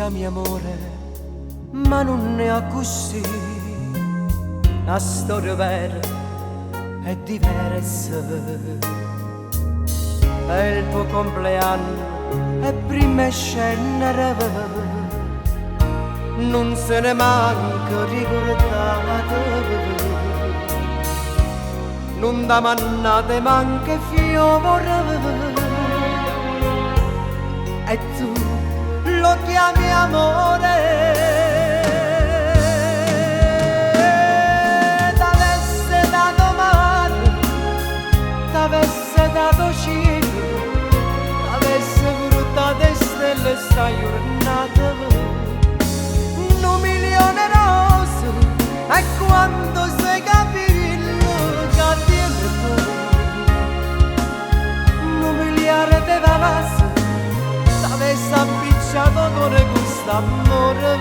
chiami amore, ma non è così. La storia vera è diversa. È il tuo compleanno e prima scendere, non se ne manca ricordata. Non da mannate manca fiore, e tu lo chiami amore. T'avesse dato mare, t'avesse dato cielo, t'avesse portato stelle sta giornata. 1.000.000 rose, e quando sei capello che tiene tu, 1 miliardo di valase, t'avesse appicciato con questo amore.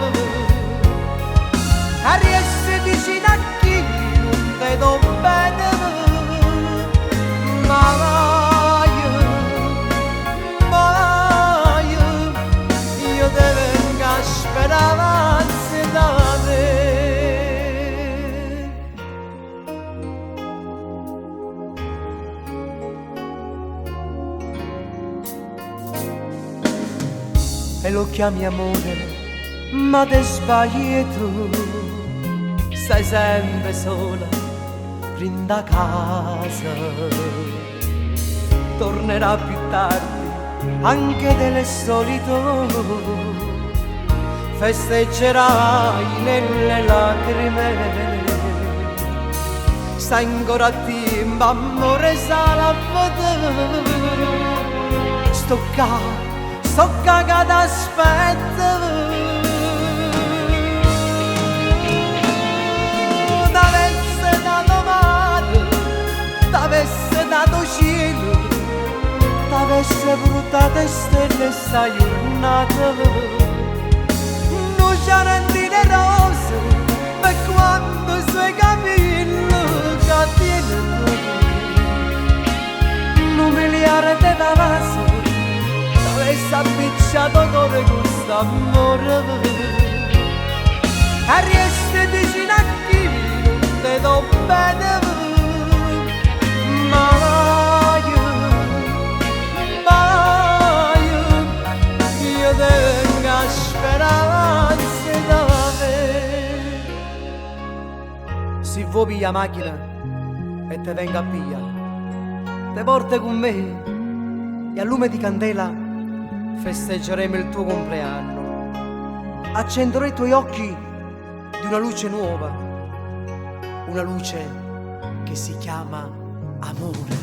E riesci vicino a chi non ti do bene, mai, mai, io te vengo a sperare da te. E lo chiami amore, ma te sbagli tu, stai sempre sola, rinda casa. Tornerà più tardi, anche del solito, festeggerai nelle lacrime. Stai ancora a timba, amore, sarà a sto cagata, aspetta. T'avesse dato mare, t'avesse dato cielo, t'avesse portato stelle sta giornata. Non c'erano rose, per quando sei capello che tiene tu, 1 miliardo di valase, t'avesse appicciato con questo amore. E riesci vicino a chi non ti do bene, mai, mai, io te vengo a sperare da te. Se vuoi piglia macchina e te vengo a pigliare, te porto con me e a lume di candela festeggeremo il tuo compleanno. Accenderò i tuoi occhi di una luce nuova, una luce che si chiama amore.